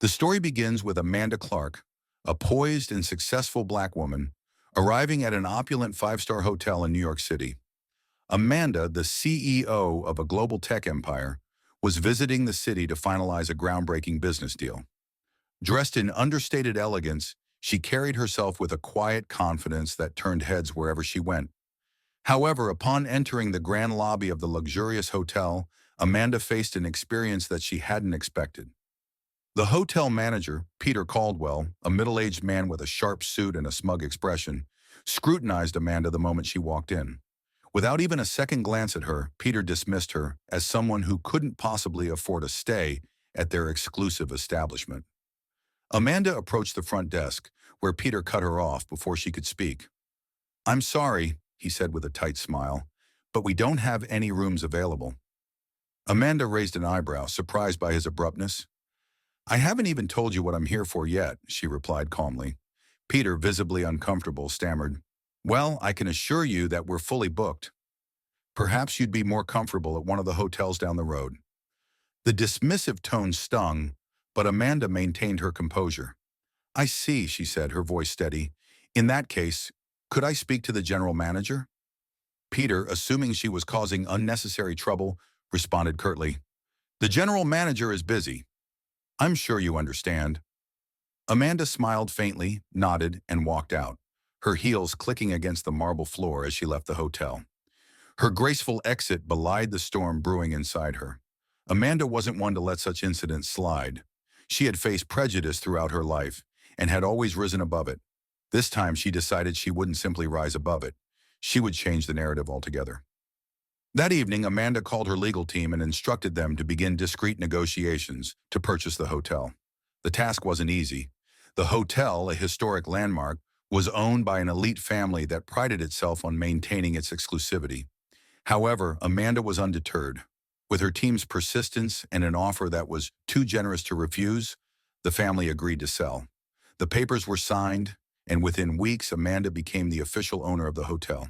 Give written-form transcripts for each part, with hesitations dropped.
The story begins with Amanda Clark, a poised and successful Black woman, arriving at an opulent five-star hotel in New York City. Amanda, the CEO of a global tech empire, was visiting the city to finalize a groundbreaking business deal. Dressed in understated elegance, she carried herself with a quiet confidence that turned heads wherever she went. However, upon entering the grand lobby of the luxurious hotel, Amanda faced an experience that she hadn't expected. The hotel manager, Peter Caldwell, a middle-aged man with a sharp suit and a smug expression, scrutinized Amanda the moment she walked in. Without even a second glance at her, Peter dismissed her as someone who couldn't possibly afford a stay at their exclusive establishment. Amanda approached the front desk, where Peter cut her off before she could speak. "I'm sorry," he said with a tight smile, "but we don't have any rooms available." Amanda raised an eyebrow, surprised by his abruptness. "I haven't even told you what I'm here for yet," she replied calmly. Peter, visibly uncomfortable, stammered, "Well, I can assure you that we're fully booked. Perhaps you'd be more comfortable at one of the hotels down the road." The dismissive tone stung, but Amanda maintained her composure. "I see," she said, her voice steady. "In that case, could I speak to the general manager?" Peter, assuming she was causing unnecessary trouble, responded curtly, "The general manager is busy. I'm sure you understand." Amanda smiled faintly, nodded, and walked out, her heels clicking against the marble floor as she left the hotel. Her graceful exit belied the storm brewing inside her. Amanda wasn't one to let such incidents slide. She had faced prejudice throughout her life and had always risen above it. This time she decided she wouldn't simply rise above it. She would change the narrative altogether. That evening, Amanda called her legal team and instructed them to begin discreet negotiations to purchase the hotel. The task wasn't easy. The hotel, a historic landmark, was owned by an elite family that prided itself on maintaining its exclusivity. However, Amanda was undeterred. With her team's persistence and an offer that was too generous to refuse, the family agreed to sell. The papers were signed, and within weeks, Amanda became the official owner of the hotel.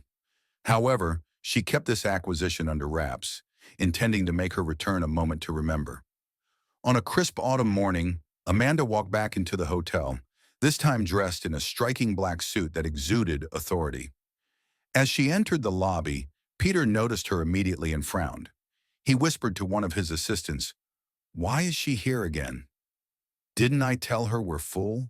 However, she kept this acquisition under wraps, intending to make her return a moment to remember. On a crisp autumn morning, Amanda walked back into the hotel, this time dressed in a striking black suit that exuded authority. As she entered the lobby, Peter noticed her immediately and frowned. He whispered to one of his assistants, "Why is she here again? Didn't I tell her we're full?"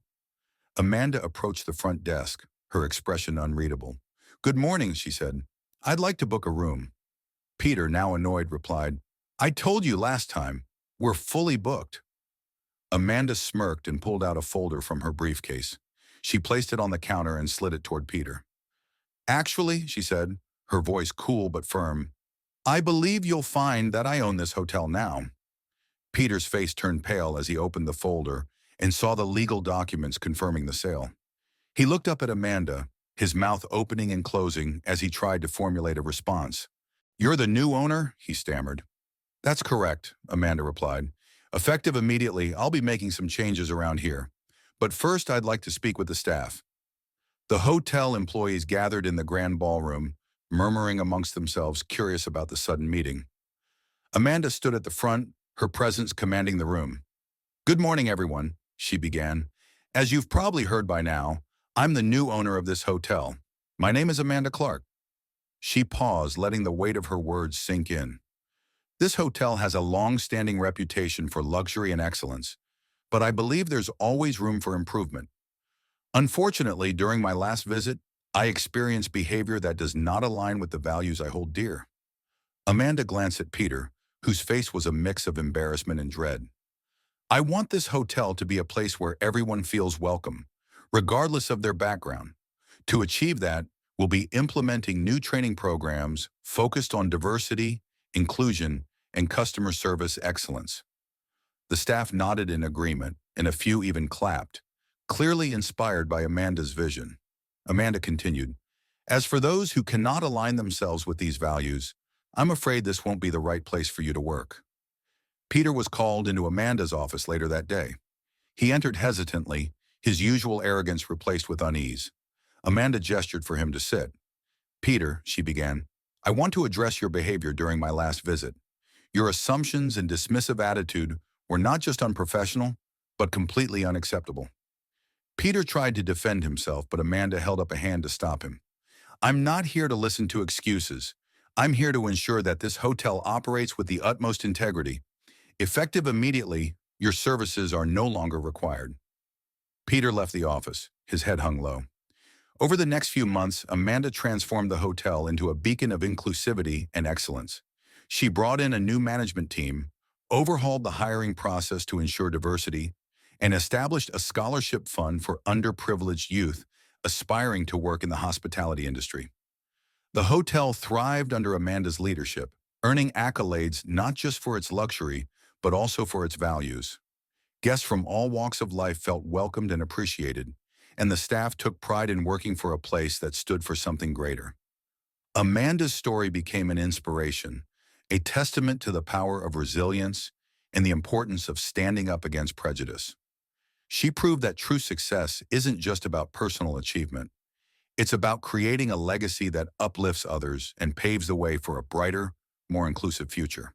Amanda approached the front desk, her expression unreadable. "Good morning," she said. "I'd like to book a room." Peter, now annoyed, replied, "I told you last time, we're fully booked." Amanda smirked and pulled out a folder from her briefcase. She placed it on the counter and slid it toward Peter. "Actually," she said, her voice cool but firm, "I believe you'll find that I own this hotel now." Peter's face turned pale as he opened the folder and saw the legal documents confirming the sale. He looked up at Amanda, his mouth opening and closing as he tried to formulate a response. "You're the new owner?" he stammered. "That's correct," Amanda replied. "Effective immediately, I'll be making some changes around here. But first, I'd like to speak with the staff." The hotel employees gathered in the grand ballroom, murmuring amongst themselves, curious about the sudden meeting. Amanda stood at the front, her presence commanding the room. "Good morning, everyone," she began. "As you've probably heard by now, I'm the new owner of this hotel. My name is Amanda Clark." She paused, letting the weight of her words sink in. "This hotel has a long-standing reputation for luxury and excellence, but I believe there's always room for improvement. Unfortunately, during my last visit, I experienced behavior that does not align with the values I hold dear." Amanda glanced at Peter, whose face was a mix of embarrassment and dread. "I want this hotel to be a place where everyone feels welcome, regardless of their background. To achieve that, we'll be implementing new training programs focused on diversity, inclusion, and customer service excellence." The staff nodded in agreement, and a few even clapped, clearly inspired by Amanda's vision. Amanda continued, "As for those who cannot align themselves with these values, I'm afraid this won't be the right place for you to work." Peter was called into Amanda's office later that day. He entered hesitantly, his usual arrogance replaced with unease. Amanda gestured for him to sit. "Peter," she began, "I want to address your behavior during my last visit. Your assumptions and dismissive attitude were not just unprofessional, but completely unacceptable. Peter tried to defend himself, but Amanda held up a hand to stop him. I'm not here to listen to excuses. I'm here to ensure that this hotel operates with the utmost integrity. Effective immediately, your services are no longer required. Peter left the office, his head hung low. Over the next few months, Amanda transformed the hotel into a beacon of inclusivity and excellence. She brought in a new management team, overhauled the hiring process to ensure diversity, and established a scholarship fund for underprivileged youth aspiring to work in the hospitality industry. The hotel thrived under Amanda's leadership, earning accolades not just for its luxury, but also for its values. Guests from all walks of life felt welcomed and appreciated, and the staff took pride in working for a place that stood for something greater. Amanda's story became an inspiration, a testament to the power of resilience and the importance of standing up against prejudice. She proved that true success isn't just about personal achievement. It's about creating a legacy that uplifts others and paves the way for a brighter, more inclusive future.